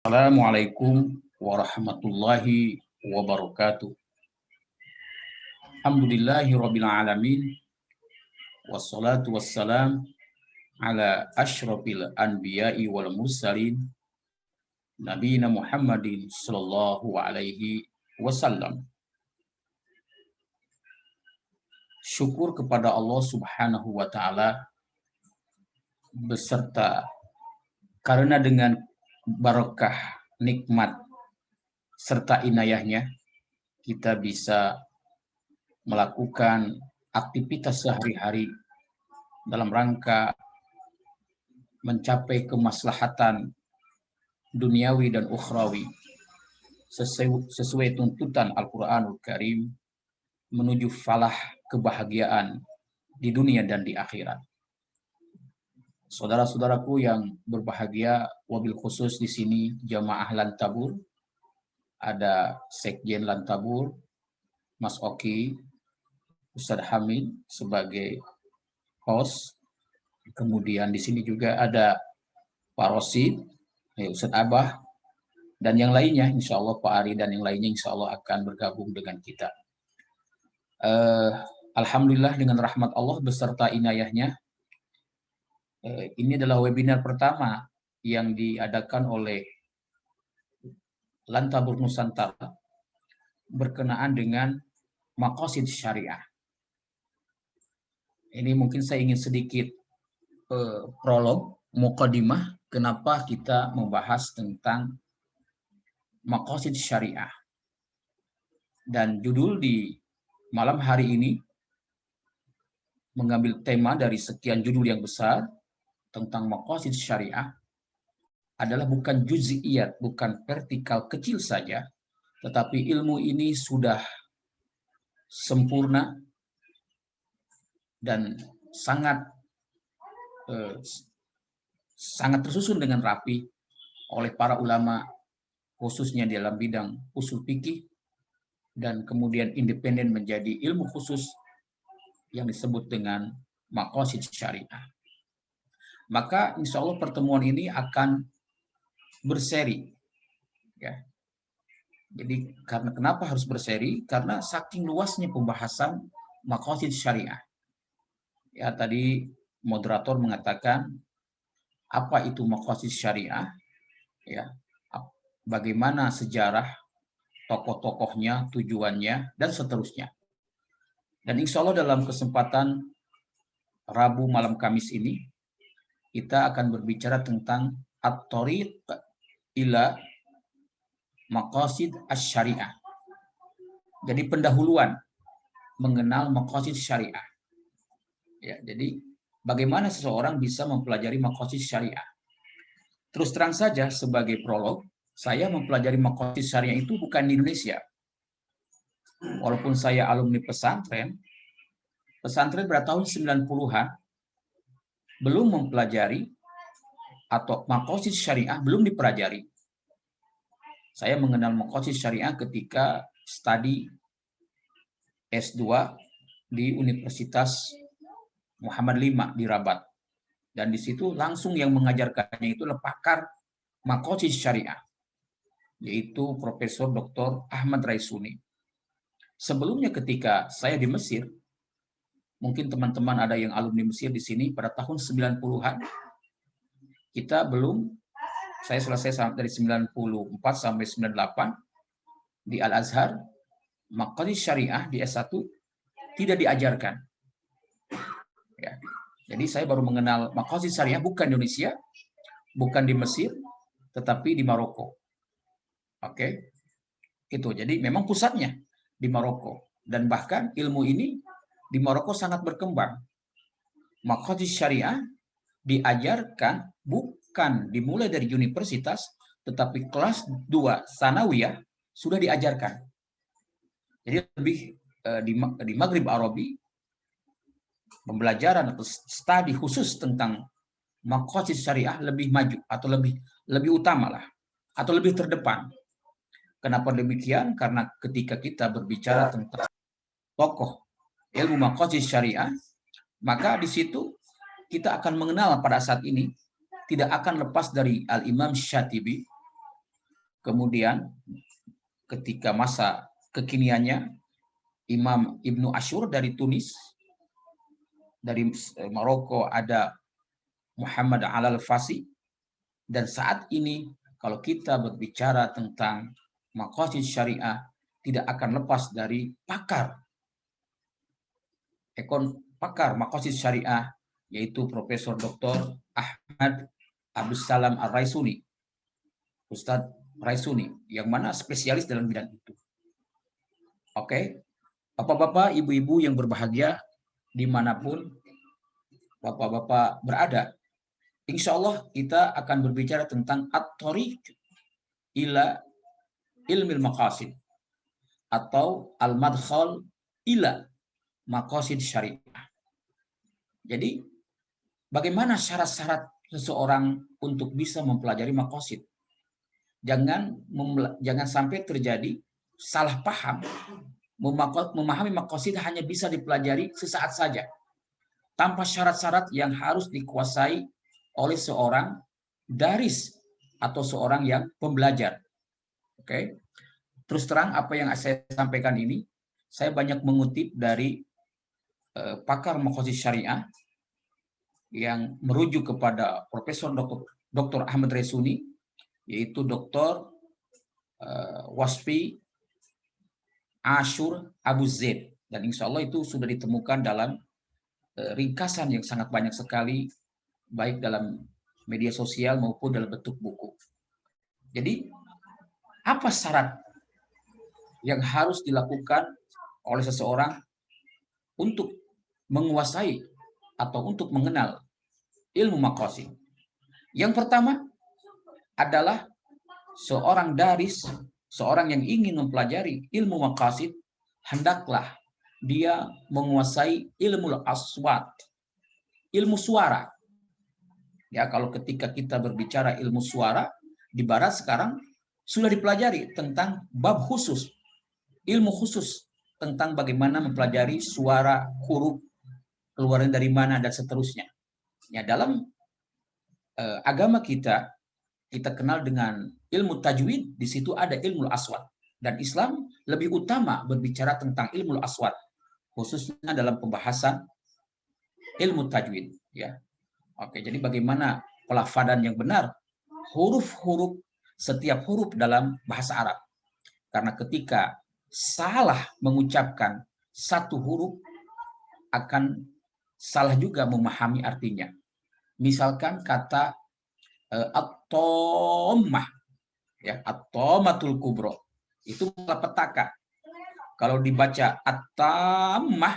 Assalamualaikum warahmatullahi wabarakatuh. Alhamdulillahi rabbil alamin. Wassalatu wassalam ala asyrafil anbiya'i wal mursalin nabiyina Muhammadin sallallahu alaihi wasallam. Syukur kepada Allah Subhanahu wa taala beserta karena dengan barakah, nikmat serta inayahnya kita bisa melakukan aktivitas sehari-hari dalam rangka mencapai kemaslahatan duniawi dan ukhrawi sesuai tuntutan Al-Qur'anul Karim menuju falah kebahagiaan di dunia dan di akhirat. Saudara-saudaraku yang berbahagia, wabil khusus di sini jamaah Lantabur, ada Sekjen Lantabur, Mas Oki, Ustadz Hamid sebagai host. Kemudian di sini juga ada Pak Rosid, Ustadz Abah, dan yang lainnya, insya Allah Pak Ari dan yang lainnya insya Allah akan bergabung dengan kita. Alhamdulillah dengan rahmat Allah beserta inayahnya, ini adalah webinar pertama yang diadakan oleh Lantabur Nusantara berkenaan dengan maqasid syariah. Ini mungkin saya ingin sedikit prolog, muqaddimah, kenapa kita membahas tentang maqasid syariah. Dan judul di malam hari ini mengambil tema dari sekian judul yang besar tentang maqasid syariah adalah bukan juz'iyat, bukan vertikal kecil saja, tetapi ilmu ini sudah sempurna dan sangat tersusun dengan rapi oleh para ulama, khususnya dalam bidang usul fikih, dan kemudian independen menjadi ilmu khusus yang disebut dengan maqasid syariah. Maka insya Allah pertemuan ini akan berseri. Ya. Jadi kenapa harus berseri? Karena saking luasnya pembahasan maqasid syariah. Ya, tadi moderator mengatakan apa itu maqasid syariah? Ya, bagaimana sejarah tokoh-tokohnya, tujuannya, dan seterusnya. Dan insya Allah dalam kesempatan Rabu malam Kamis ini kita akan berbicara tentang at-thariq ila maqasid asy-syariah. Jadi pendahuluan mengenal maqasid syariah. Ya, jadi bagaimana seseorang bisa mempelajari maqasid syariah? Terus terang saja sebagai prolog, saya mempelajari maqasid syariah itu bukan di Indonesia. Walaupun saya alumni pesantren pada tahun 90-an belum mempelajari atau maqasid syariah belum dipelajari. Saya mengenal maqasid syariah ketika studi S2 di Universitas Muhammad V di Rabat. Dan di situ langsung yang mengajarkannya itu pakar maqasid syariah, yaitu Profesor Dr. Ahmad Raisuni. Sebelumnya ketika saya di Mesir, mungkin teman-teman ada yang alumni Mesir di sini pada tahun 90-an, kita belum, saya selesai dari 94 sampai 98 di Al-Azhar, maqasid syariah di S1 tidak diajarkan. Ya. Jadi saya baru mengenal maqasid syariah bukan di Indonesia, bukan di Mesir, tetapi di Maroko. Oke. Itu. Jadi memang pusatnya di Maroko, dan bahkan ilmu ini di Maroko sangat berkembang. Maqasid syariah diajarkan bukan dimulai dari universitas, tetapi kelas 2 sanawiyah sudah diajarkan. Jadi lebih di Maghrib Arabi pembelajaran atau studi khusus tentang maqasid syariah lebih maju atau lebih utama lah, atau lebih terdepan. Kenapa demikian? Karena ketika kita berbicara tentang tokoh ilmu maqasid syariah, maka di situ kita akan mengenal pada saat ini tidak akan lepas dari Al-Imam Syatibi, Kemudian ketika masa kekiniannya, Imam Ibnu Ashur dari Tunis, dari Maroko ada Muhammad Al-Fasi, dan saat ini kalau kita berbicara tentang maqasid syariah, tidak akan lepas dari pakar maqasid syariah, yaitu Profesor Dr. Ahmad Abdus Salam Ar-Raisuni, Ustadz Raisuni, yang mana spesialis dalam bidang itu. Oke, Bapak-bapak, ibu-ibu yang berbahagia, dimanapun Bapak-bapak berada, insya Allah kita akan berbicara tentang at-thoriq ila ilmil maqasid, atau al-madkhal ila maqasid syariah. Jadi, bagaimana syarat-syarat seseorang untuk bisa mempelajari maqasid? Jangan sampai terjadi salah paham. Memahami maqasid hanya bisa dipelajari sesaat saja, tanpa syarat-syarat yang harus dikuasai oleh seorang daris atau seorang yang pembelajar. Oke. Terus terang apa yang saya sampaikan ini, saya banyak mengutip dari pakar maqasid syariah yang merujuk kepada Profesor Dr. Ahmad Raisuni, yaitu Dr. Wasfi Ashur Abu Zaid, dan insya Allah itu sudah ditemukan dalam ringkasan yang sangat banyak sekali, baik dalam media sosial maupun dalam bentuk buku. Jadi, apa syarat yang harus dilakukan oleh seseorang untuk menguasai atau untuk mengenal ilmu maqasid? Yang pertama adalah seorang daris, seorang yang ingin mempelajari ilmu maqasid, hendaklah dia menguasai ilmu aswat, ilmu suara. Ya, kalau ketika kita berbicara ilmu suara, di barat sekarang sudah dipelajari tentang bab khusus, ilmu khusus tentang bagaimana mempelajari suara, huruf, keluarnya dari mana, dan seterusnya. Ya, dalam agama kita kenal dengan ilmu tajwid, di situ ada ilmu aswat. Dan Islam lebih utama berbicara tentang ilmu aswat, khususnya dalam pembahasan ilmu tajwid. Ya, oke. Jadi bagaimana pelafadan yang benar huruf-huruf, setiap huruf dalam bahasa Arab. Karena ketika salah mengucapkan satu huruf, akan salah juga memahami artinya. Misalkan kata at-tammah, ya, at-tammatul kubro, itu malapetaka. Kalau dibaca at-tammah,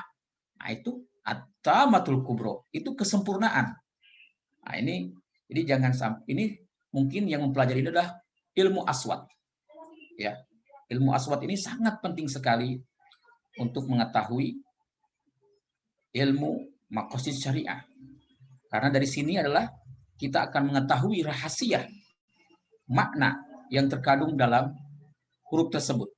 nah itu at-tammatul kubro, itu kesempurnaan. Nah, ini jadi jangan sampai, ini mungkin yang mempelajari ini adalah ilmu aswat. Ya, ilmu aswat ini sangat penting sekali untuk mengetahui ilmu maqasid syariah. Karena dari sini adalah kita akan mengetahui rahasia makna yang terkandung dalam huruf tersebut.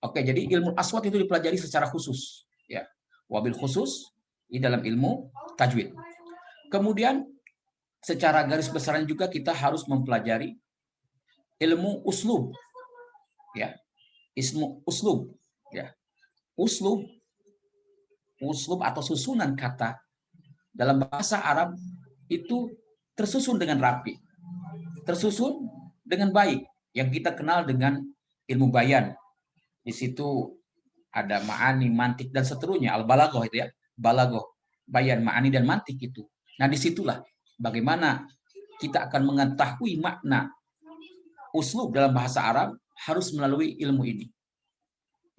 Oke, jadi ilmu aswat itu dipelajari secara khusus, ya. Wabil khusus di dalam ilmu tajwid. Kemudian secara garis besarnya juga kita harus mempelajari ilmu uslub, ya. Ilmu uslub, ya. Uslub atau susunan kata dalam bahasa Arab itu tersusun dengan rapi, tersusun dengan baik, yang kita kenal dengan ilmu bayan. Di situ ada ma'ani, mantik, dan seterusnya. Al-balaghah itu, ya, balaghah, bayan, ma'ani, dan mantik itu. Nah, disitulah bagaimana kita akan mengetahui makna uslub dalam bahasa Arab harus melalui ilmu ini.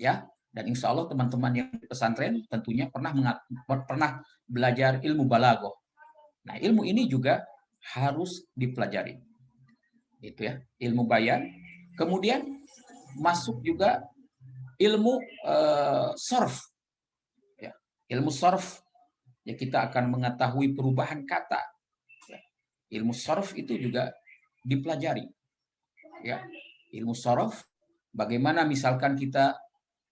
Ya, dan insya Allah teman-teman yang di pesantren tentunya pernah belajar ilmu balaghah. Nah, ilmu ini juga harus dipelajari. Itu, ya, ilmu bayan. Kemudian masuk juga ilmu sarf. Ya, ilmu sarf, ya, kita akan mengetahui perubahan kata. Ya, ilmu sarf itu juga dipelajari. Ya, ilmu sarf, bagaimana misalkan kita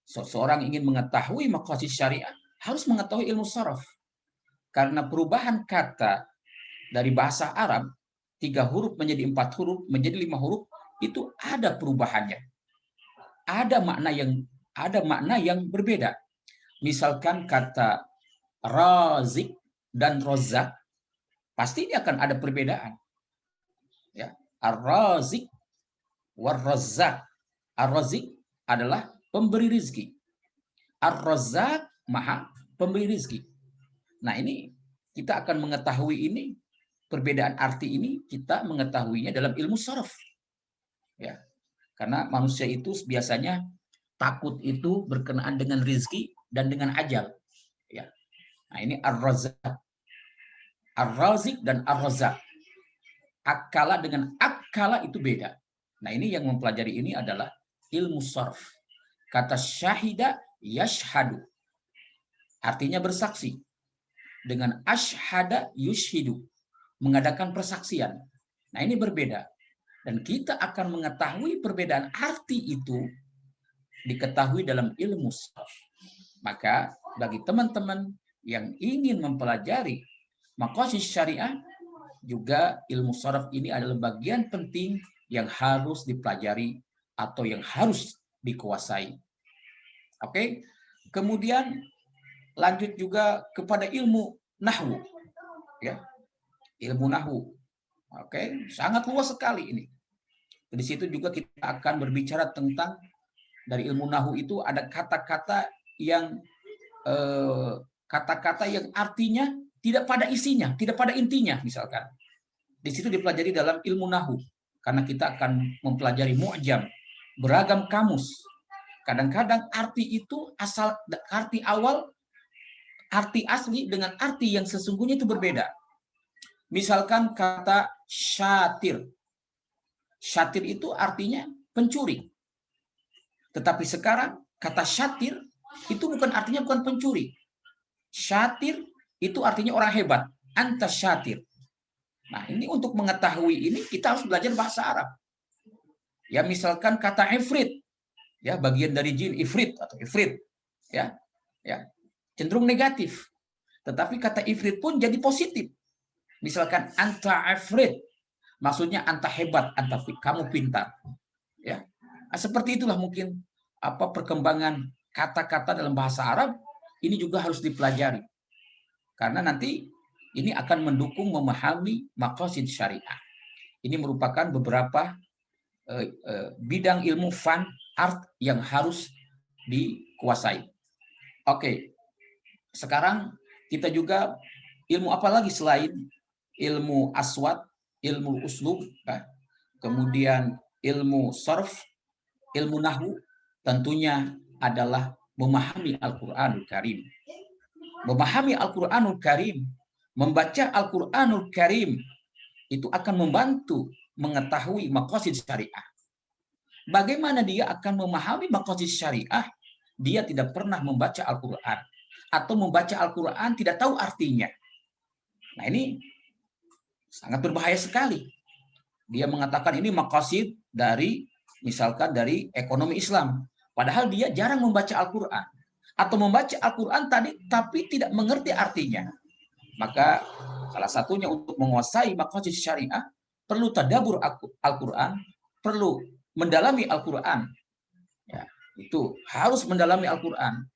seseorang ingin mengetahui maqasid syariah, harus mengetahui ilmu sarf. Karena perubahan kata dari bahasa Arab 3 huruf menjadi 4 huruf, menjadi 5 huruf, itu ada perubahannya. Ada makna yang berbeda. Misalkan kata razik dan rozak, pasti dia akan ada perbedaan. Ya, ar-razik war-razzaq. Ar-razik adalah pemberi rizki. Ar-razzaq maha pemberi rizki. Nah, ini kita akan mengetahui ini, perbedaan arti ini kita mengetahuinya dalam ilmu sharaf. Ya. Karena manusia itu biasanya takut itu berkenaan dengan rizki dan dengan ajal. Ya. Nah, ini ar-razzaq. Ar-razik dan ar-razzaq. Akala dengan akala itu beda. Nah, ini yang mempelajari ini adalah ilmu sharaf. Kata syahida yashhadu. Artinya bersaksi. Dengan ashhada yushhidu. Mengadakan persaksian. Nah, ini berbeda. Dan kita akan mengetahui perbedaan arti itu diketahui dalam ilmu sharaf. Maka bagi teman-teman yang ingin mempelajari maqasid syariah, juga ilmu sharaf ini adalah bagian penting yang harus dipelajari atau yang harus dikuasai. Oke. Kemudian lanjut juga kepada ilmu nahwu. Ya. Ilmu nahwu. Oke, sangat luas sekali ini. Di situ juga kita akan berbicara tentang dari ilmu nahwu itu ada kata-kata yang artinya tidak pada isinya, tidak pada intinya misalkan. Di situ dipelajari dalam ilmu nahwu karena kita akan mempelajari mu'jam, beragam kamus. Kadang-kadang arti itu arti awal, arti asli dengan arti yang sesungguhnya itu berbeda. Misalkan kata syatir. Syatir itu artinya pencuri. Tetapi sekarang kata syatir itu artinya bukan pencuri. Syatir itu artinya orang hebat. Anta syatir. Nah, ini untuk mengetahui ini kita harus belajar bahasa Arab. Ya, misalkan kata ifrit, ya, bagian dari jin ifrit atau ifrit, ya, cenderung negatif. Tetapi kata ifrit pun jadi positif. Misalkan anta ifrit, maksudnya anta hebat, kamu pintar. Ya, nah, seperti itulah mungkin perkembangan kata-kata dalam bahasa Arab ini juga harus dipelajari. Karena nanti ini akan mendukung memahami maqasid syariah. Ini merupakan beberapa bidang ilmu art yang harus dikuasai. Oke. Sekarang kita juga ilmu apa lagi selain ilmu aswad, ilmu uslub, kemudian ilmu sarf, ilmu nahwu, tentunya adalah memahami Al-Qur'anul Karim. Memahami Al-Qur'anul Karim, membaca Al-Qur'anul Karim itu akan membantu mengetahui maqasid syariah. Bagaimana dia akan memahami maqasid syariah? Dia tidak pernah membaca Al-Qur'an atau membaca Al-Qur'an tidak tahu artinya. Nah, ini sangat berbahaya sekali. Dia mengatakan ini maqasid dari misalkan dari ekonomi Islam, padahal dia jarang membaca Al-Qur'an atau membaca Al-Qur'an tapi tidak mengerti artinya. Maka salah satunya untuk menguasai maqasid syariah perlu tadabbur Al-Qur'an, perlu mendalami Al-Qur'an. Ya, itu harus mendalami Al-Qur'an,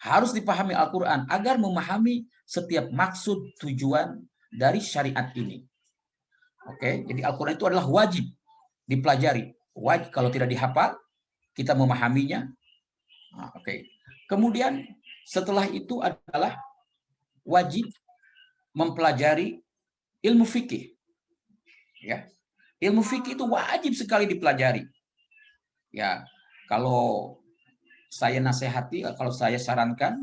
harus dipahami Al-Qur'an agar memahami setiap maksud tujuan dari syariat ini. Oke, jadi Al-Qur'an itu adalah wajib dipelajari. Wajib, kalau tidak dihafal, kita memahaminya. Nah, oke. Kemudian setelah itu adalah wajib mempelajari ilmu fikih. Ya. Ilmu fikih itu wajib sekali dipelajari. Ya, kalau saya nasihati, kalau saya sarankan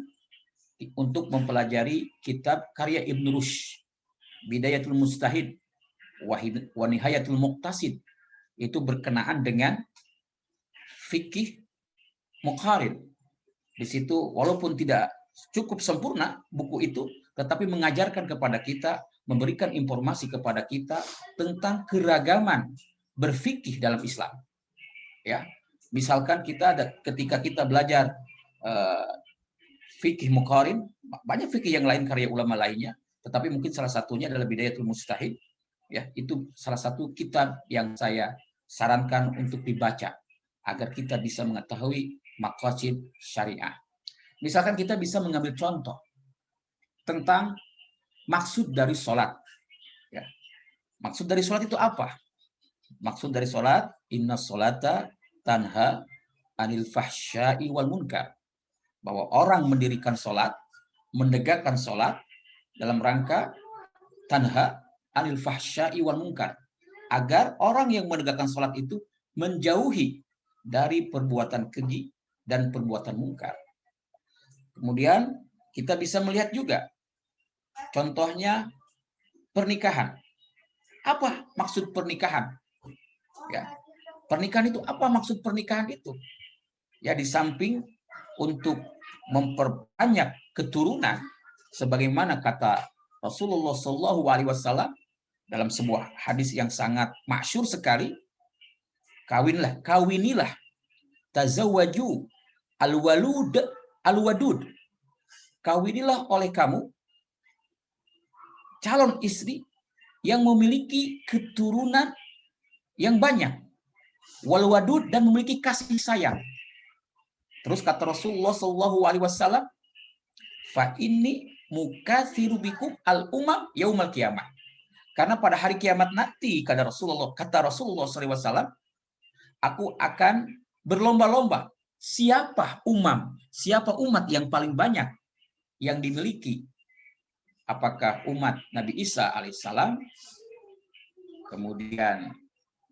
untuk mempelajari kitab karya Ibn Rushd, Bidayatul Mujtahid wa Nihayatul Muqtasid, itu berkenaan dengan fikih muqarin. Di situ walaupun tidak cukup sempurna buku itu, tetapi mengajarkan kepada kita, memberikan informasi kepada kita tentang keragaman berfikih dalam Islam. Ya, misalkan ketika kita belajar fikih muqarin, banyak fikih yang lain karya ulama lainnya, tetapi mungkin salah satunya adalah Bidayatul Mujtahid. Ya, itu salah satu kitab yang saya sarankan untuk dibaca agar kita bisa mengetahui maqasid syariah. Misalkan kita bisa mengambil contoh tentang maksud dari sholat. Ya. Maksud dari sholat itu apa? Maksud dari sholat, inna sholata tanha anil fahsyai wal munkar. Bahwa orang mendirikan sholat, menegakkan sholat dalam rangka tanha anil fahsyai wal munkar. Agar orang yang menegakkan sholat itu menjauhi dari perbuatan keji dan perbuatan mungkar. Kemudian kita bisa melihat juga contohnya pernikahan. Apa maksud pernikahan? Ya, pernikahan itu apa maksud pernikahan itu? Ya, di samping untuk memperbanyak keturunan, sebagaimana kata Rasulullah SAW dalam sebuah hadis yang sangat masyhur sekali, kawinilah, tazawwaju al-wadud. Kawinilah oleh kamu calon istri yang memiliki keturunan yang banyak, wal wadud, dan memiliki kasih sayang. Terus kata Rasulullah SAW, fa inni mukatsiru bikum al-umam yaumal qiyamah. Karena pada hari kiamat nanti, kata Rasulullah SAW, aku akan berlomba-lomba siapa umat yang paling banyak yang dimiliki. Apakah umat Nabi Isa alaihissalam, kemudian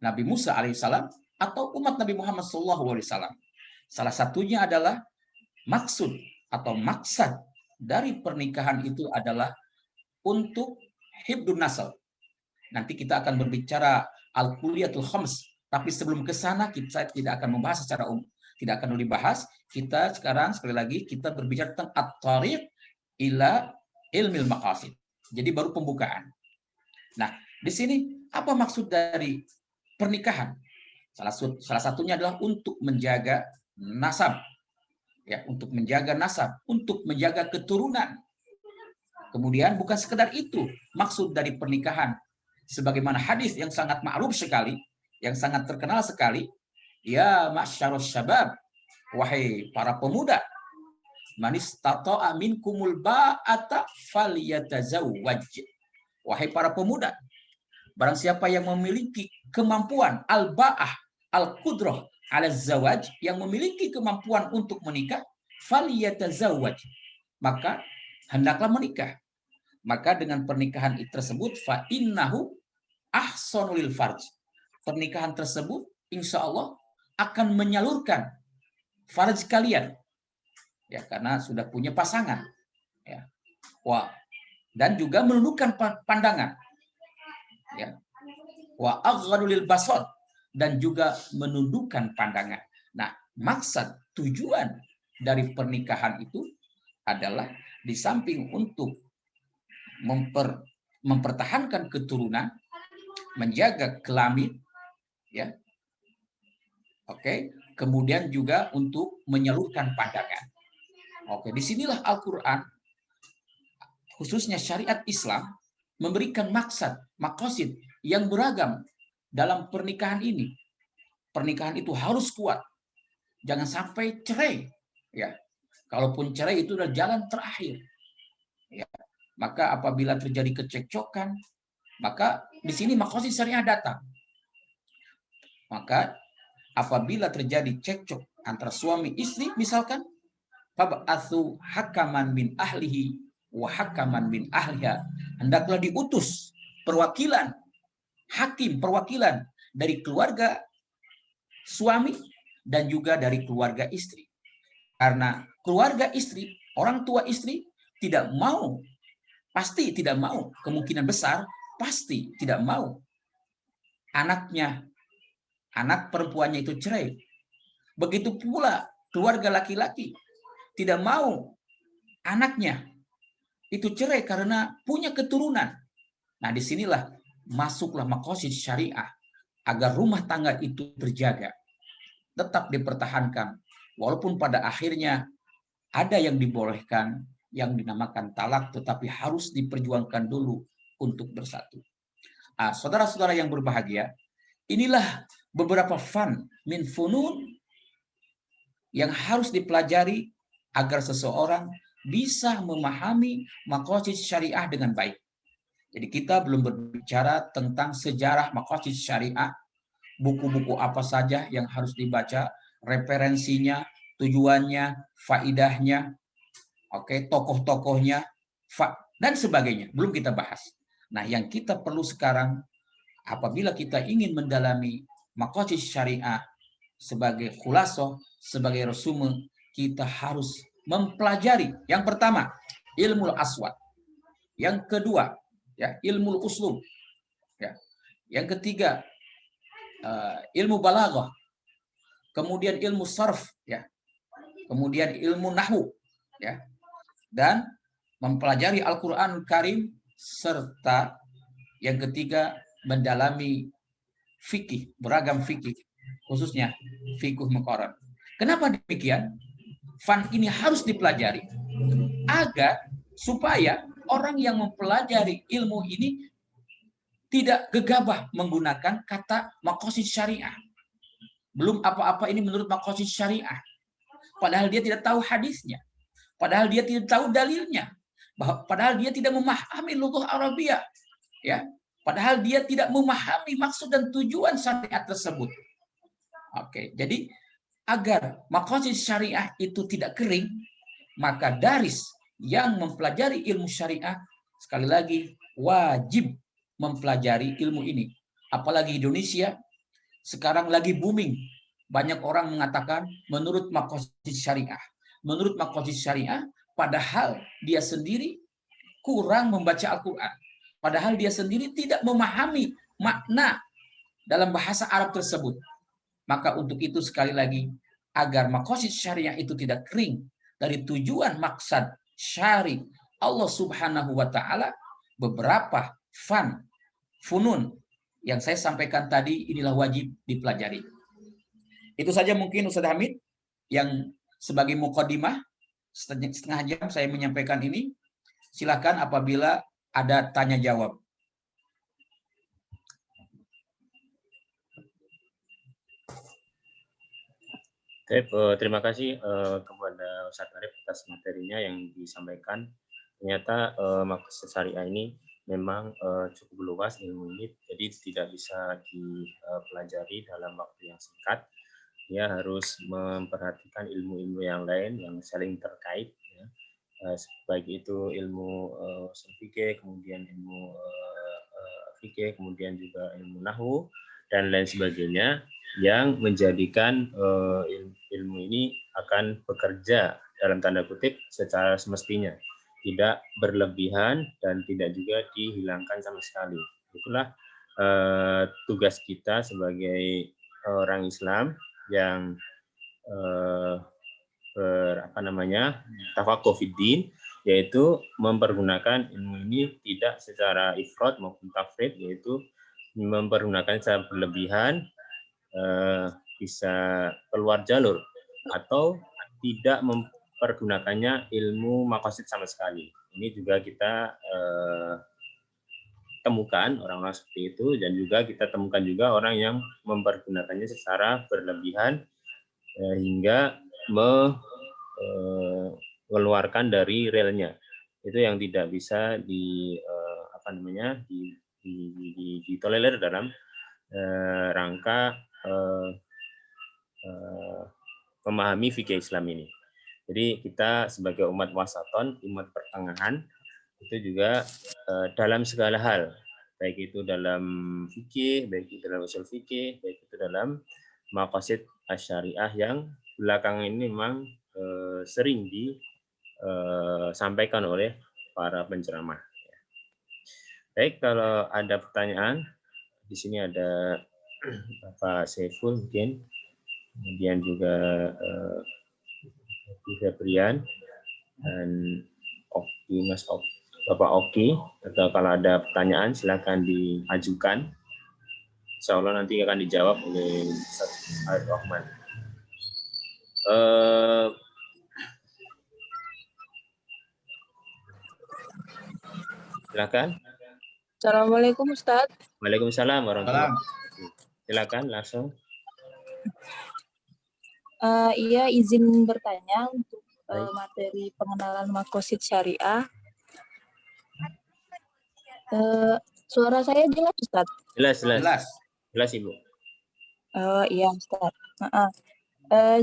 Nabi Musa alaihissalam, atau umat Nabi Muhammad SAW. Salah satunya adalah maksud atau maksad dari pernikahan itu adalah untuk hibdun nasl. Nanti kita akan berbicara al-kuliyatul khams, tapi sebelum ke sana kita tidak akan membahas secara umum, tidak akan dibahas. Kita sekarang sekali lagi kita berbicara tentang at-thariq ila ilmil maqasid. Jadi baru pembukaan. Nah, di sini apa maksud dari pernikahan? Salah satunya adalah untuk menjaga nasab. Ya, untuk menjaga nasab, untuk menjaga keturunan. Kemudian bukan sekedar itu maksud dari pernikahan. Sebagaimana hadis yang sangat ma'ruf sekali, yang sangat terkenal sekali, ya ma'syarus syabab, wahai para pemuda, man istata'a minkumul ba'ata falyatazawwaj. Wahai para pemuda, barang siapa yang memiliki kemampuan al-ba'ah, al-qudrah, al-zawaj, yang memiliki kemampuan untuk menikah, falyatazawwaj, maka hendaklah menikah. Maka dengan pernikahan tersebut, fa innahu ahsanul farj. Pernikahan tersebut insya Allah akan menyalurkan farj kalian. Ya, karena sudah punya pasangan. Ya. Wah, dan juga menundukkan pandangan. Ya. Wa aghadul basar, dan juga menundukkan pandangan. Nah, maksud tujuan dari pernikahan itu adalah di samping untuk mempertahankan keturunan, menjaga kelamin, ya, oke, kemudian juga untuk menyalurkan pandangan. Oke, disinilah Al-Quran, khususnya syariat Islam, memberikan maqasid yang beragam dalam pernikahan ini. Pernikahan itu harus kuat, jangan sampai cerai. Ya, kalaupun cerai itu adalah jalan terakhir. Ya. Maka apabila terjadi kecekcokan, maka di sini maqasid syariah datang. Maka apabila terjadi cekcok antara suami istri misalkan, fab'atsu hakaman min ahlihi wa hakaman min ahliha, hendaklah diutus perwakilan, hakim perwakilan dari keluarga suami dan juga dari keluarga istri. Karena keluarga istri, orang tua istri tidak mau, pasti tidak mau, kemungkinan besar pasti tidak mau anaknya, anak perempuannya itu cerai. Begitu pula keluarga laki-laki tidak mau anaknya itu cerai karena punya keturunan. Nah, disinilah masuklah maqasid syariah agar rumah tangga itu terjaga, tetap dipertahankan, walaupun pada akhirnya ada yang dibolehkan, yang dinamakan talak, tetapi harus diperjuangkan dulu untuk bersatu. Saudara-saudara yang berbahagia, inilah beberapa min funun yang harus dipelajari agar seseorang bisa memahami maqasid syariah dengan baik. Jadi kita belum berbicara tentang sejarah maqasid syariah, buku-buku apa saja yang harus dibaca, referensinya, tujuannya, faidahnya, oke, tokoh-tokohnya, dan sebagainya. Belum kita bahas. Nah, yang kita perlu sekarang apabila kita ingin mendalami maqasid syariah sebagai khulasoh, sebagai resume, kita harus mempelajari yang pertama ilmu aswad, yang kedua ya ilmu uslub, ya, yang ketiga ilmu balaghah, kemudian ilmu sarf, ya, kemudian ilmu nahwu, ya, dan mempelajari Al-Qur'anul Karim, serta yang ketiga mendalami fikih, beragam fikih, khususnya fikih muqarrar. Kenapa demikian? Fan ini harus dipelajari agar supaya orang yang mempelajari ilmu ini tidak gegabah menggunakan kata maqasid syariah. Belum apa-apa ini menurut maqasid syariah. Padahal dia tidak tahu hadisnya. Padahal dia tidak tahu dalilnya. Padahal dia tidak memahami lughah Arabia. Ya. Padahal dia tidak memahami maksud dan tujuan syariat tersebut. Oke, jadi agar maqasid syariah itu tidak kering, maka daris yang mempelajari ilmu syariah sekali lagi wajib mempelajari ilmu ini. Apalagi Indonesia sekarang lagi booming. Banyak orang mengatakan menurut maqasid syariah. Menurut maqasid syariah, padahal dia sendiri kurang membaca Al-Quran. Padahal dia sendiri tidak memahami makna dalam bahasa Arab tersebut. Maka untuk itu sekali lagi, agar maqasid syariah itu tidak kering dari tujuan maksad syari Allah Subhanahu wa taala, beberapa funun yang saya sampaikan tadi inilah wajib dipelajari. Itu saja mungkin Ustaz Hamid yang sebagai muqaddimah, setengah jam saya menyampaikan ini. Silakan apabila ada tanya jawab. Terima kasih kepada Ustaz Arif atas materinya yang disampaikan. Ternyata maksud syariah ini memang cukup luas ilmu ini, jadi tidak bisa dipelajari dalam waktu yang singkat. Dia harus memperhatikan ilmu-ilmu yang lain yang saling terkait, ya. Baik itu ilmu ushul fikih, kemudian ilmu fikih, kemudian juga ilmu nahwu dan lain sebagainya, yang menjadikan ilmu ini akan bekerja dalam tanda kutip secara semestinya, tidak berlebihan dan tidak juga dihilangkan sama sekali. Itulah tugas kita sebagai orang Islam yang tafaqquh fiddin, yaitu mempergunakan ilmu ini tidak secara ifrat maupun tafrid, yaitu mempergunakan secara berlebihan, bisa keluar jalur, atau tidak mempergunakannya ilmu maqasid sama sekali. Ini juga kita temukan orang-orang seperti itu, dan juga kita temukan juga orang yang mempergunakannya secara berlebihan hingga mengeluarkan dari relnya. Itu yang tidak bisa ditolerir dalam rangka memahami fikih Islam ini. Jadi kita sebagai umat wasaton, umat pertengahan, itu juga dalam segala hal, baik itu dalam fikih, baik itu dalam usul fikih, baik itu dalam maqasid asy-syariah yang belakangan ini memang sering disampaikan oleh para penceramah. Baik, kalau ada pertanyaan, di sini ada Bapak Saiful mungkin, kemudian juga Febrian dan Mas Bapak Oki. Atau kalau ada pertanyaan silakan diajukan. Insya Allah nanti akan dijawab oleh Ustaz Arif Rahman. Silakan. Assalamualaikum Ustaz. Waalaikumsalam warahmatullahi wabarakatuh. Silakan langsung. Iya, izin bertanya untuk Baik. materi pengenalan Makosid Syariah. Suara saya jelas, Ustaz? Jelas, jelas. Jelas. Jelas, Ibu. Iya, Ustaz.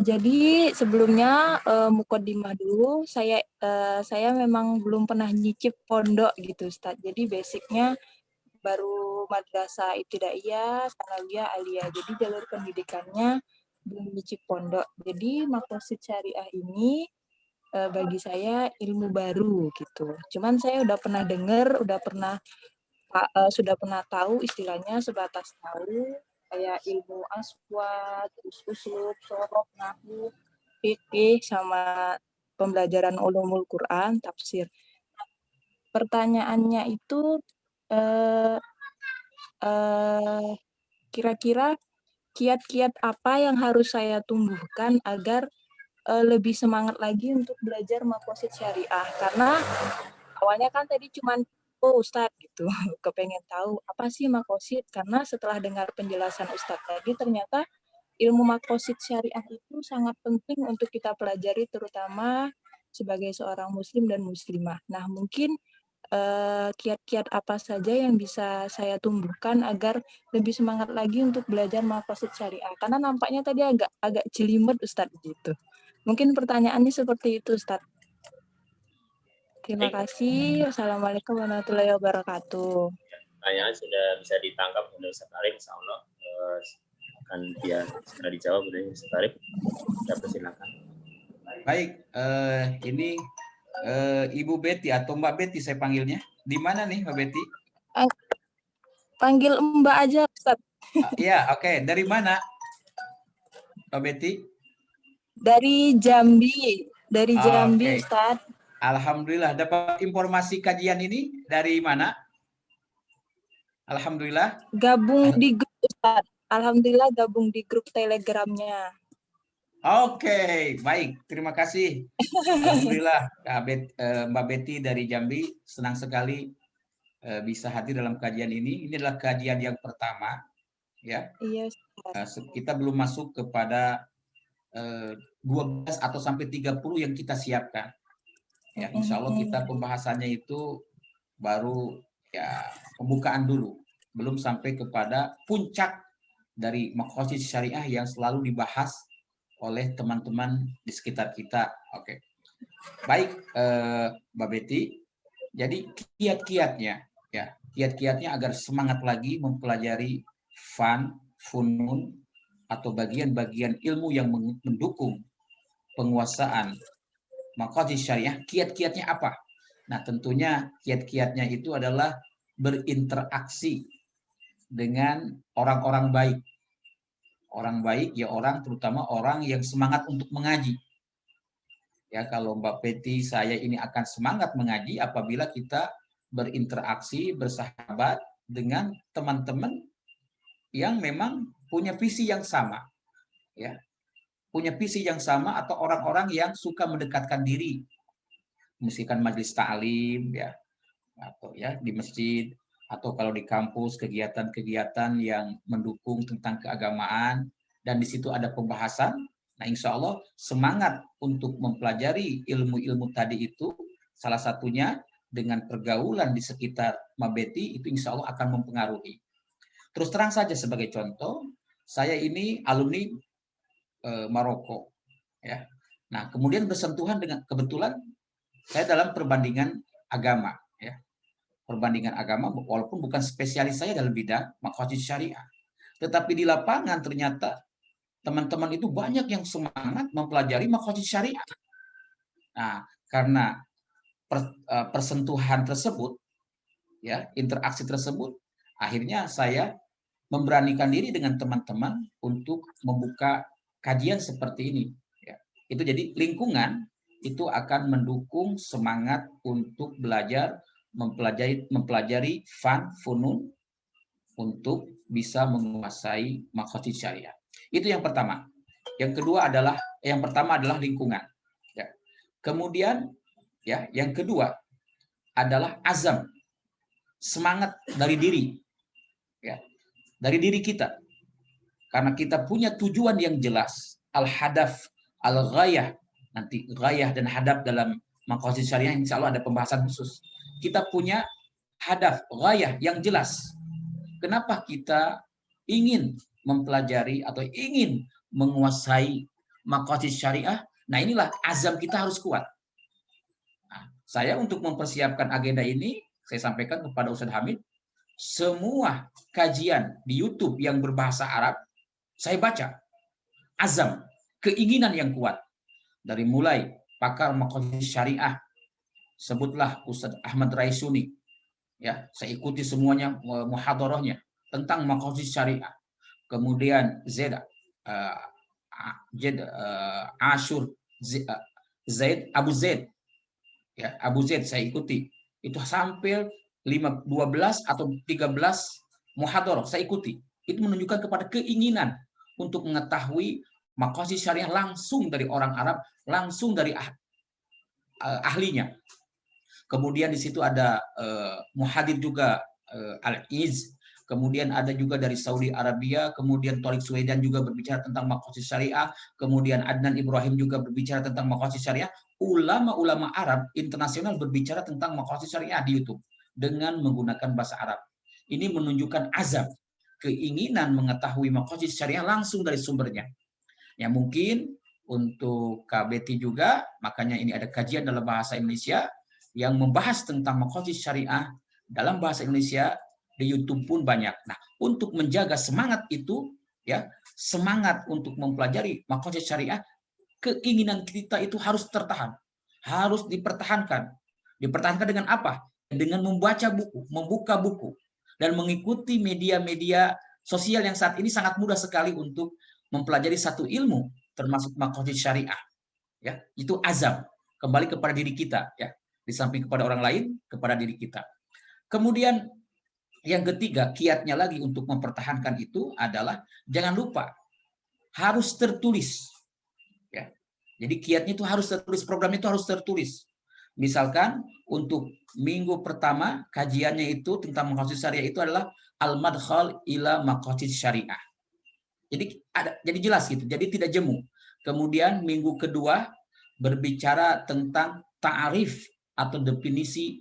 Jadi sebelumnya mukodimah dulu, saya memang belum pernah nyicip pondok gitu, Ustaz. Jadi basicnya baru madrasah ibtidaiyah, sanawiyah, aliyah. Jadi jalur pendidikannya belum nyicip pondok. Jadi Makosid Syariah ini bagi saya ilmu baru gitu. Cuman saya udah pernah dengar, sudah pernah tahu istilahnya sebatas tahu kayak ilmu aswad, uslub, sorof, nahwu, fikih sama pembelajaran ulumul Quran, tafsir. Pertanyaannya itu kira-kira kiat-kiat apa yang harus saya tumbuhkan agar lebih semangat lagi untuk belajar Makosid Syariah? Karena awalnya kan tadi cuman Ustadz gitu, kepengen tahu apa sih Makosid, karena setelah dengar penjelasan Ustadz tadi ternyata ilmu Makosid Syariah itu sangat penting untuk kita pelajari, terutama sebagai seorang muslim dan muslimah. Nah, mungkin kiat-kiat apa saja yang bisa saya tumbuhkan agar lebih semangat lagi untuk belajar Makosid Syariah, karena nampaknya tadi agak jelimet Ustadz gitu. Mungkin pertanyaannya seperti itu, Ustadz. Terima kasih. Wassalamualaikum warahmatullahi wabarakatuh. Pertanyaan sudah bisa ditangkap oleh Ustaz Arif, insya Allah akan dia segera dijawab oleh Ustaz Arif. Saya persilakan. Baik, ini Ibu Betty atau Mbak Betty saya panggilnya. Di mana nih Mbak Betty? Panggil Mbak aja, Ustaz. Iya, oke. Dari mana, Mbak Betty? Dari Jambi. Dari Jambi, Ustaz. Alhamdulillah. Dapat informasi kajian ini dari mana? Alhamdulillah. Gabung di grup, Ustaz. Alhamdulillah gabung di grup Telegramnya. Oke, baik. Terima kasih. Alhamdulillah, Mbak Betty dari Jambi. Senang sekali bisa hadir dalam kajian ini. Ini adalah kajian yang pertama, ya. Iya, kita belum masuk kepada 12 atau sampai 30 yang kita siapkan. Ya, insya Allah kita pembahasannya itu baru ya pembukaan dulu, belum sampai kepada puncak dari Makosid Syariah yang selalu dibahas oleh teman-teman di sekitar kita. Oke, baik, Mbak Betty. Jadi kiat-kiatnya, ya kiat-kiatnya agar semangat lagi mempelajari funun atau bagian-bagian ilmu yang mendukung penguasaan Makosid Syariah. Kiat-kiatnya apa? Nah, tentunya kiat-kiatnya itu adalah berinteraksi dengan orang-orang baik. Orang baik ya orang, terutama orang yang semangat untuk mengaji. Ya, kalau Mbak Betty, saya ini akan semangat mengaji apabila kita berinteraksi, bersahabat dengan teman-teman yang memang punya visi yang sama. Ya, punya visi yang sama atau orang-orang yang suka mendekatkan diri. Misalkan majelis ta'lim ya, atau ya di masjid, atau kalau di kampus kegiatan-kegiatan yang mendukung tentang keagamaan dan di situ ada pembahasan. Nah, insya Allah semangat untuk mempelajari ilmu-ilmu tadi itu salah satunya dengan pergaulan di sekitar Mabeti itu insya Allah akan mempengaruhi. Terus terang saja sebagai contoh, saya ini alumni Maroko, ya. Nah, kemudian bersentuhan dengan kebetulan saya dalam perbandingan agama, ya. Perbandingan agama, walaupun bukan spesialis saya dalam bidang Makosid Syariah, tetapi di lapangan ternyata teman-teman itu banyak yang semangat mempelajari Makosid Syariah. Nah, karena persentuhan tersebut, ya, interaksi tersebut, akhirnya saya memberanikan diri dengan teman-teman untuk membuka kajian seperti ini. Ya. Itu jadi lingkungan itu akan mendukung semangat untuk belajar, mempelajari funun untuk bisa menguasai Makosid Syariah. Itu yang pertama. Yang pertama adalah lingkungan. Ya. Kemudian ya, yang kedua adalah azam, semangat dari diri. Ya. Dari diri kita. karena kita punya tujuan yang jelas, al-hadaf, al-ghayah, nanti ghayah dan hadaf dalam maqasid syariah insya Allah ada pembahasan khusus. Kita punya hadaf, ghayah yang jelas. Kenapa kita ingin mempelajari atau ingin menguasai maqasid syariah? Nah, inilah azam kita harus kuat. Nah, saya untuk mempersiapkan agenda ini, saya sampaikan kepada Ustaz Hamid, semua kajian di YouTube yang berbahasa Arab, saya baca. Azam, keinginan yang kuat. Dari mulai pakar maqasid syariah, sebutlah Ustaz Ahmad Raisuni, ya, saya ikuti semuanya muhadarahnya tentang maqasid syariah. Kemudian Abu Zaid, ya, Abu Zaid saya ikuti. Itu sampai 12 atau 13 muhadarah saya ikuti. Itu menunjukkan kepada keinginan untuk mengetahui maqasid syariah langsung dari orang Arab, langsung dari ahlinya. Kemudian di situ ada muhadir juga Al-Iz, kemudian ada juga dari Saudi Arabia, kemudian Tariq Suwaidan juga berbicara tentang maqasid syariah, kemudian Adnan Ibrahim juga berbicara tentang maqasid syariah. Ulama-ulama Arab internasional berbicara tentang maqasid syariah di YouTube dengan menggunakan bahasa Arab. Ini menunjukkan azab, keinginan mengetahui maqasid syariah langsung dari sumbernya. Ya, mungkin untuk KBT juga, makanya ini ada kajian dalam bahasa Indonesia yang membahas tentang maqasid syariah dalam bahasa Indonesia, di YouTube pun banyak. Nah, untuk menjaga semangat itu, ya, semangat untuk mempelajari maqasid syariah, keinginan kita itu harus tertahan, harus dipertahankan. Dipertahankan dengan apa? Dengan membaca buku, membuka buku, dan mengikuti media-media sosial yang saat ini sangat mudah sekali untuk mempelajari satu ilmu, termasuk maqasid syariah. Ya, itu azam, kembali kepada diri kita, ya. Di samping kepada orang lain, kepada diri kita. Kemudian yang ketiga, kiatnya lagi untuk mempertahankan itu adalah jangan lupa harus tertulis. Ya. Jadi kiatnya itu harus tertulis, program itu harus tertulis. Misalkan untuk minggu pertama kajiannya itu tentang maqasid syariah itu adalah al-madkhal ila maqasid syariah. Jadi jelas gitu, jadi tidak jemu. Kemudian minggu kedua berbicara tentang ta'arif atau definisi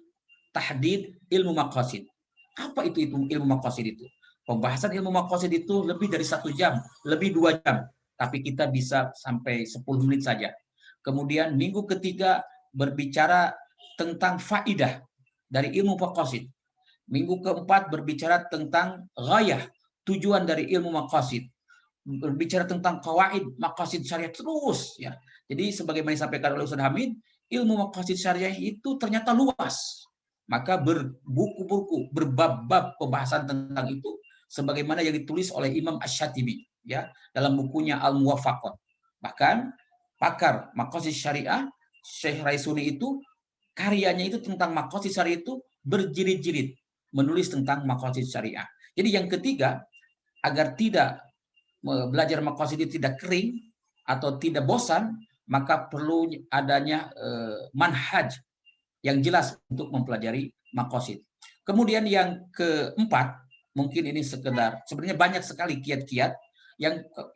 tahdid ilmu maqasid. Apa itu ilmu maqasid itu? Pembahasan ilmu maqasid itu lebih dari 1 jam, lebih 2 jam. Tapi kita bisa sampai 10 menit saja. Kemudian minggu ketiga berbicara tentang faidah dari ilmu maqasid. Minggu keempat berbicara tentang ghayah, tujuan dari ilmu maqasid. Berbicara tentang qawaid maqasid syariah terus, ya. Jadi sebagaimana disampaikan oleh Ustaz Hamid, ilmu maqasid syariah itu ternyata luas. Maka berbuku-buku, berbab-bab pembahasan tentang itu sebagaimana yang ditulis oleh Imam Asy-Syatibi, ya, dalam bukunya Al-Muwafaqat. Bahkan pakar maqasid syariah Syekh Raisuni itu karyanya itu tentang maqasid syariah itu berjilid-jilid menulis tentang maqasid syariah. Jadi yang ketiga, agar tidak belajar maqasid itu tidak kering atau tidak bosan, maka perlu adanya manhaj yang jelas untuk mempelajari maqasid. Kemudian yang keempat, mungkin ini sekedar, sebenarnya banyak sekali kiat-kiat.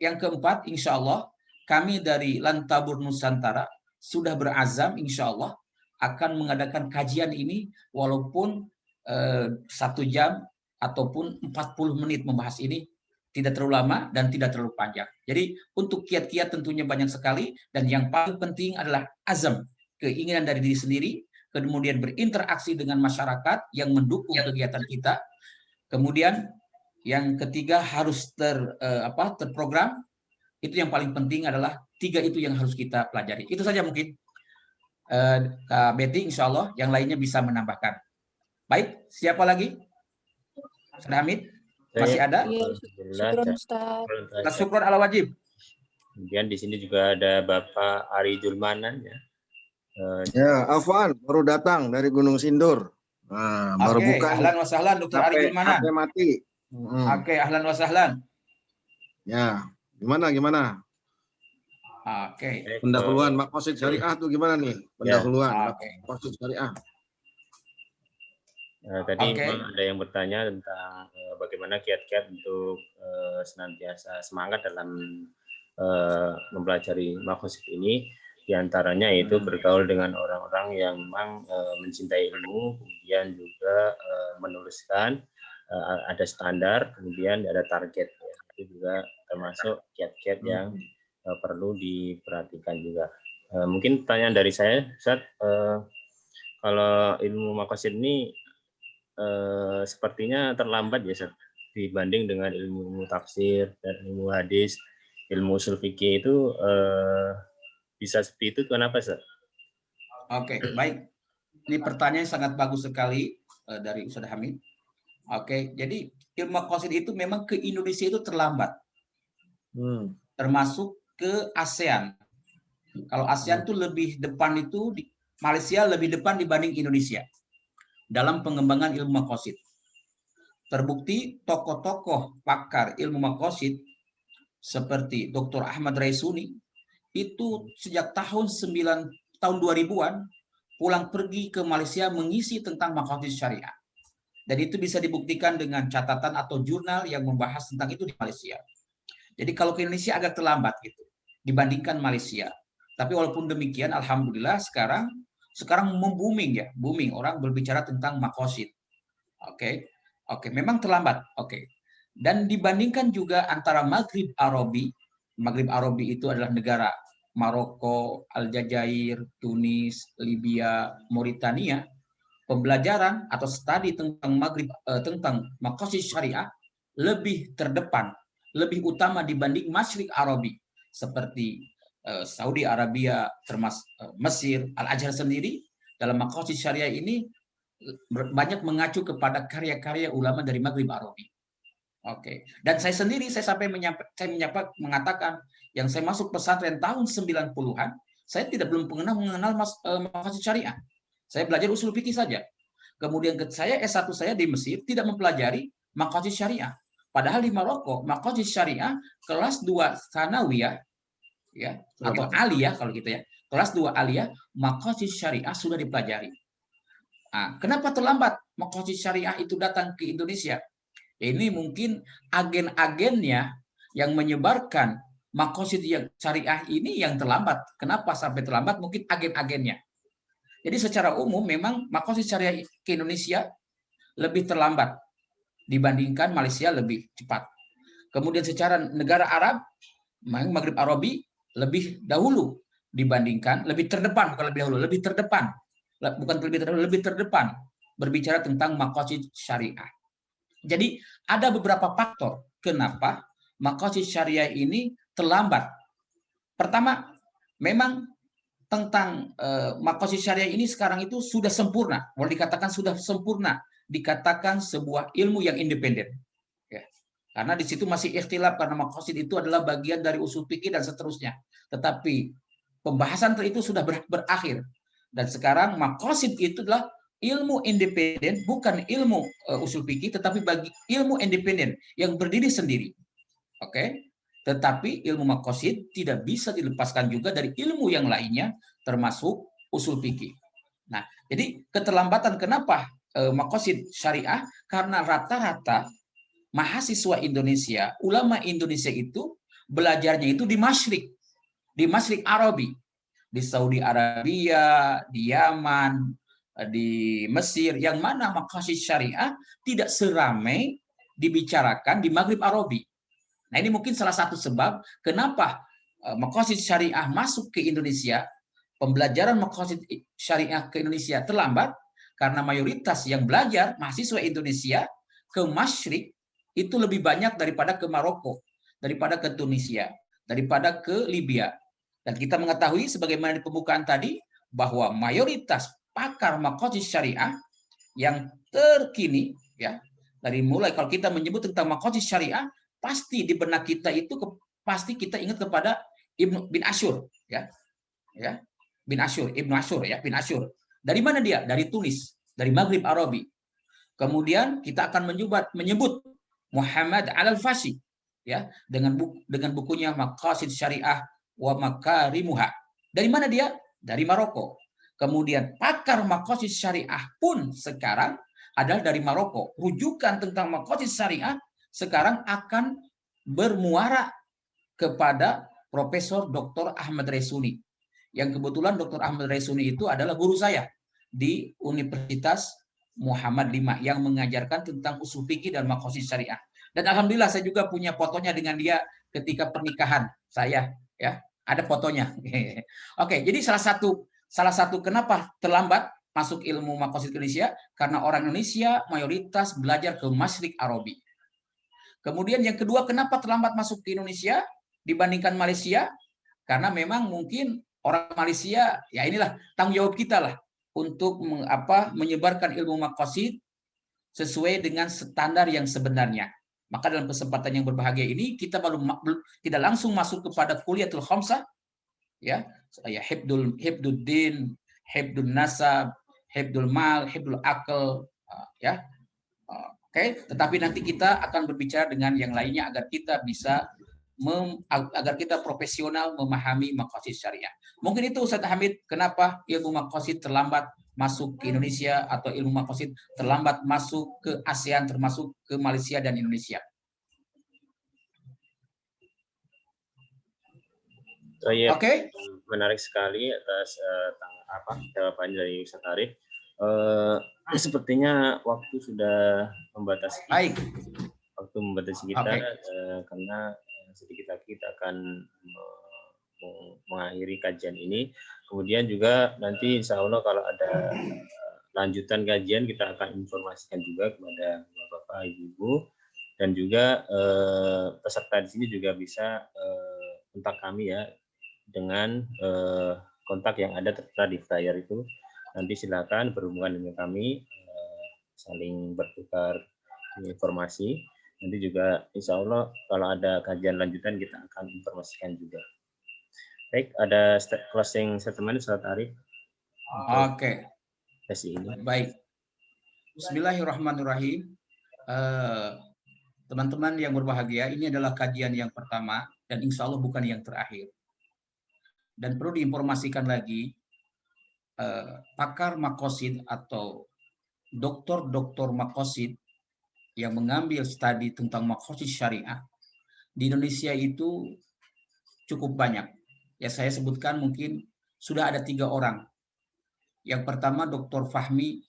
Yang keempat, insya Allah kami dari Lantabur Nusantara sudah berazam insya Allah akan mengadakan kajian ini walaupun 1 jam ataupun 40 menit membahas ini, tidak terlalu lama dan tidak terlalu panjang. Jadi untuk kiat-kiat tentunya banyak sekali, dan yang paling penting adalah azam, keinginan dari diri sendiri, kemudian berinteraksi dengan masyarakat yang mendukung kegiatan kita. Kemudian yang ketiga harus terprogram. Itu yang paling penting adalah 3 itu yang harus kita pelajari. Itu saja mungkin. Kak Betty, insya Allah yang lainnya bisa menambahkan. Baik, siapa lagi? Ustaz Hamid? Masih ada? Iya, syukron Ustaz. Syukron ala wajib. Kemudian di sini juga ada Bapak Ari Julmanan, ya. Ya, Afwan baru datang dari Gunung Sindur. Nah, baru buka. Ahlan wa sahlan Dr. Ari Julmanan. HP mati. Oke, ahlan wa sahlan. Ya, gimana? Oke. Pendahuluan maqasid syariah tuh gimana nih? Pendahuluan maqasid syariah. Tadi Oke. memang ada yang bertanya tentang bagaimana kiat-kiat untuk senantiasa semangat dalam mempelajari makosid ini. Di antaranya itu bergaul dengan orang-orang yang memang mencintai ilmu, kemudian juga menuliskan ada standar, kemudian ada target. Ya. Itu juga termasuk kiat-kiat yang perlu diperhatikan juga. Mungkin pertanyaan dari saya, Ustaz, kalau ilmu makosid ini sepertinya terlambat ya, Ustaz, dibanding dengan ilmu tafsir dan ilmu hadis, ilmu ushul fikih itu bisa seperti itu, kenapa, Ustaz? Oke, baik. Ini pertanyaan sangat bagus sekali dari Ustaz Hamid. Oke, jadi ilmu maqasid itu memang ke Indonesia itu terlambat. Termasuk ke ASEAN. Kalau ASEAN itu lebih depan itu, Malaysia lebih depan dibanding Indonesia dalam pengembangan ilmu maqasid. Terbukti tokoh-tokoh pakar ilmu maqasid seperti Dr. Ahmad Raisuni itu sejak tahun 2000-an pulang pergi ke Malaysia mengisi tentang maqasid syariah. Dan itu bisa dibuktikan dengan catatan atau jurnal yang membahas tentang itu di Malaysia. Jadi kalau ke Indonesia agak terlambat gitu dibandingkan Malaysia. Tapi walaupun demikian, alhamdulillah sekarang booming orang berbicara tentang maqasid. Oke, memang terlambat. Oke. Dan dibandingkan juga antara Maghrib Arabi itu adalah negara Maroko, Aljazair, Tunis, Libya, Mauritania. Pembelajaran atau studi tentang maqasid syariah lebih terdepan, lebih utama dibanding Masyriq Arabi seperti Saudi Arabia, termasuk Mesir. Al-Azhar sendiri dalam maqasid syariah ini banyak mengacu kepada karya-karya ulama dari Maghrib Arabi. Oke. Dan saya sendiri mengatakan yang saya masuk pesantren tahun 90-an, saya belum pernah mengenal maqasid syariah. Saya belajar usul fikih saja. Kemudian saya S1 saya di Mesir tidak mempelajari maqasid syariah. Padahal di Maroko maqasid syariah kelas 2 sanawiyah ya atau aliyah kalau gitu ya. Kelas 2 aliyah maqasid syariah sudah dipelajari. Nah, kenapa terlambat maqasid syariah itu datang ke Indonesia? Ini mungkin agen-agennya yang menyebarkan maqasid syariah ini yang terlambat. Kenapa sampai terlambat? Mungkin agen-agennya. Jadi secara umum memang maqasid syariah ke Indonesia lebih terlambat dibandingkan Malaysia lebih cepat. Kemudian secara negara Arab, Maghrib Arabi lebih dahulu dibandingkan, lebih terdepan, bukan lebih dahulu, lebih terdepan. Bukan lebih dahulu, lebih terdepan berbicara tentang maqasid syariah. Jadi ada beberapa faktor kenapa maqasid syariah ini terlambat. Pertama, memang tentang maqasid syariah ini sekarang itu sudah sempurna, boleh dikatakan sudah sempurna, dikatakan sebuah ilmu yang independen. Ya. Karena di situ masih ikhtilaf karena maqasid itu adalah bagian dari usul fikih dan seterusnya. Tetapi pembahasan itu sudah berakhir dan sekarang maqasid itu adalah ilmu independen, bukan ilmu usul fikih, tetapi bagi ilmu independen yang berdiri sendiri. Oke. Tetapi ilmu maqasid tidak bisa dilepaskan juga dari ilmu yang lainnya, termasuk usul fikih. Nah, jadi keterlambatan kenapa maqasid syariah? Karena rata-rata mahasiswa Indonesia, ulama Indonesia itu belajarnya itu di Masyriq Arabi, di Saudi Arabia, di Yaman, di Mesir, yang mana maqasid syariah tidak seramai dibicarakan di Maghrib Arabi. Nah, ini mungkin salah satu sebab kenapa maqasid syariah masuk ke Indonesia, pembelajaran maqasid syariah ke Indonesia terlambat, karena mayoritas yang belajar mahasiswa Indonesia ke Masyriq itu lebih banyak daripada ke Maroko, daripada ke Tunisia, daripada ke Libya. Dan kita mengetahui sebagaimana di pembukaan tadi, bahwa mayoritas pakar maqasid syariah yang terkini, ya, dari mulai kalau kita menyebut tentang maqasid syariah, pasti di benak kita itu pasti kita ingat kepada Ibnu bin Asyur, ya bin Asyur. Dari mana dia? Dari Tunis, dari Maghrib Arabi. Kemudian kita akan menyebut Muhammad Al-Fashi, ya, dengan bukunya Maqasid Syariah wa Makarimuha. Dari mana dia? Dari Maroko. Kemudian pakar maqasid syariah pun sekarang adalah dari Maroko. Rujukan tentang maqasid syariah sekarang akan bermuara kepada Profesor Dr. Ahmad Resuni. Yang kebetulan Dr. Ahmad Resuni itu adalah guru saya di Universitas Muhammad V yang mengajarkan tentang usul fikih dan maqasid syariah. Dan alhamdulillah saya juga punya fotonya dengan dia ketika pernikahan saya, ya. Ada fotonya. Oke, jadi salah satu kenapa terlambat masuk ilmu maqasid Indonesia karena orang Indonesia mayoritas belajar ke Masyriq Arabi. Kemudian yang kedua, kenapa terlambat masuk ke Indonesia dibandingkan Malaysia? Karena memang mungkin orang Malaysia, ya inilah tanggung jawab kita lah untuk menyebarkan ilmu maqasid sesuai dengan standar yang sebenarnya. Maka dalam kesempatan yang berbahagia ini kita tidak langsung masuk kepada kuliatul khamsah, ya, hifdul din, hifdul nasab, hifdul mal, hifdul akal, ya. Oke, tetapi nanti kita akan berbicara dengan yang lainnya agar kita bisa agar kita profesional memahami maqasid syariah. Mungkin itu Ustaz Hamid, kenapa ilmu maqasid terlambat masuk ke Indonesia atau ilmu maqasid terlambat masuk ke ASEAN termasuk ke Malaysia dan Indonesia. Oke. Menarik sekali atas jawaban dari Ustaz Arif. Sepertinya waktu sudah membatasi. Baik. Waktu membatasi kita, karena sedikit lagi kita akan mengakhiri kajian ini. Kemudian juga nanti insya Allah kalau ada lanjutan kajian kita akan informasikan juga kepada Bapak Ibu dan juga peserta di sini juga bisa kontak kami ya dengan kontak yang ada tertera di flyer itu. Nanti silakan berhubungan dengan kami, saling bertukar informasi. Nanti juga insya Allah kalau ada kajian lanjutan kita akan informasikan juga. Baik, ada closing statement Ustaz Arif. Oke. Sesi ini. Baik. Bismillahirrahmanirrahim. Teman-teman yang berbahagia, ini adalah kajian yang pertama dan insya Allah bukan yang terakhir. Dan perlu diinformasikan lagi, pakar maqasid atau doktor maqasid yang mengambil studi tentang maqasid syariah di Indonesia itu cukup banyak. Ya saya sebutkan mungkin sudah ada 3 orang. Yang pertama Dr. Fahmi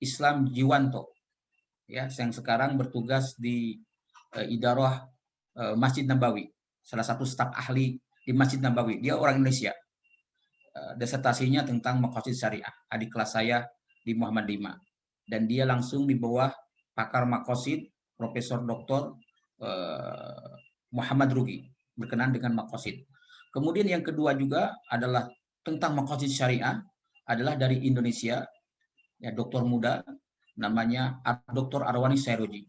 Islam Jiwanto, ya, yang sekarang bertugas di Idarah Masjid Nabawi, salah satu staf ahli di Masjid Nabawi. Dia orang Indonesia. Disertasinya tentang maqasid syariah, adik kelas saya di Muhammad V. Dan dia langsung di bawah pakar maqasid Profesor Dr. Muhammad Rugi berkenaan dengan maqasid. Kemudian yang kedua juga adalah tentang maqasid syariah adalah dari Indonesia, ya, dokter muda namanya Dr. Arwani Sairoji.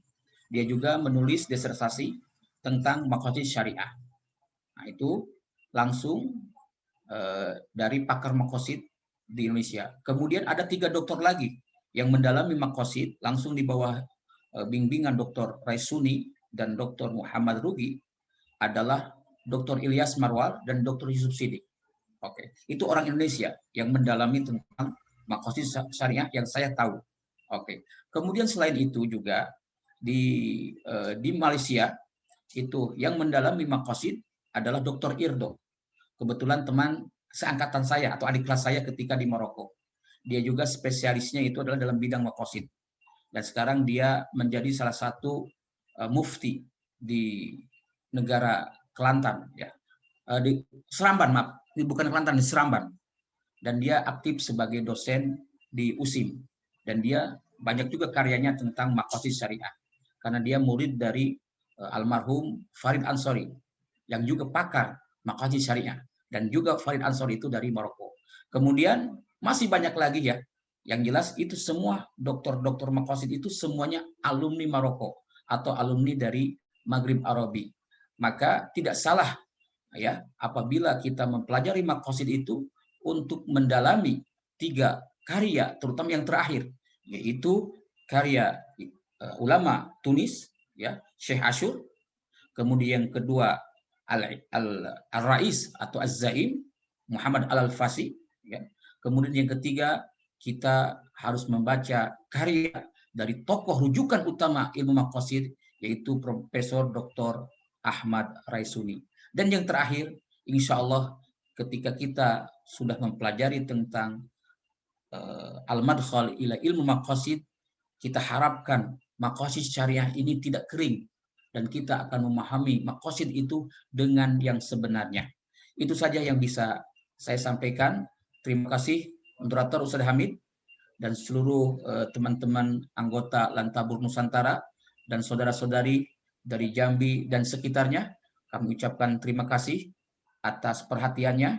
Dia juga menulis disertasi tentang maqasid syariah. Nah, itu langsung dari pakar maqasid di Indonesia. Kemudian ada 3 dokter lagi yang mendalami maqasid langsung di bawah bimbingan Dr. Raisuni dan Dr. Muhammad Rugi adalah Dr. Ilyas Marwal dan Dr. Yusuf Sidik. Oke, itu orang Indonesia yang mendalami tentang maqasid syariah yang saya tahu. Oke. Kemudian selain itu juga di Malaysia itu yang mendalami maqasid adalah Dr. Irdo. Kebetulan teman seangkatan saya atau adik kelas saya ketika di Maroko. Dia juga spesialisnya itu adalah dalam bidang maqasid. Dan sekarang dia menjadi salah satu mufti di negara Kelantan, ya. Di Seramban, maaf. Ini bukan Kelantan, di Seramban. Dan dia aktif sebagai dosen di USIM. Dan dia banyak juga karyanya tentang maqasid syariah. Karena dia murid dari almarhum Farid Ansori yang juga pakar maqasid syariah. Dan juga Farid Ansori itu dari Maroko. Kemudian masih banyak lagi ya. Yang jelas itu semua dokter-dokter maqasid itu semuanya alumni Maroko atau alumni dari Maghrib Arabi. Maka tidak salah ya apabila kita mempelajari maqasid itu untuk mendalami 3 karya, terutama yang terakhir, yaitu karya ulama Tunis, ya, Syekh Ashur. Kemudian yang kedua Al-Rais atau Az-Zaim Muhammad Al-Alfasi, ya. Kemudian yang ketiga kita harus membaca karya dari tokoh rujukan utama ilmu maqasid, yaitu Profesor Dr. Ahmad Raisuni. Dan yang terakhir, insya Allah ketika kita sudah mempelajari tentang al-madkhal ila ilmu maqasid, kita harapkan maqasid syariah ini tidak kering, dan kita akan memahami maqasid itu dengan yang sebenarnya. Itu saja yang bisa saya sampaikan. Terima kasih moderator Ustaz Hamid dan seluruh teman-teman anggota Lantabur Nusantara dan saudara-saudari dari Jambi dan sekitarnya. Kami ucapkan terima kasih atas perhatiannya,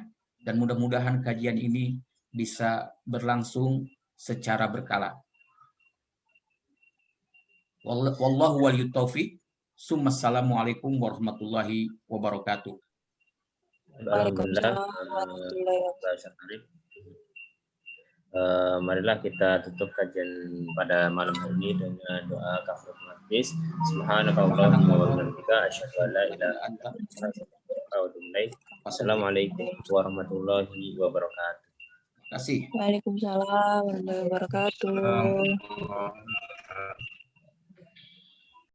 dan mudah-mudahan kajian ini bisa berlangsung secara berkala. Wallahu waliyut taufiq. Assalamualaikum warahmatullahi wabarakatuh. Alhamdulillah. Waalaikumsalam Ustaz Arif. Marilah kita tutup kajian pada malam hari ini dengan doa kafaratul majlis. Subhanakallahumma wa bihamdika asyhadu an la ilaha illa anta astaghfiruka wa atubu ilaik. Assalamualaikum warahmatullahi wabarakatuh. Terima kasih. Waalaikumsalam warahmatullahi wabarakatuh.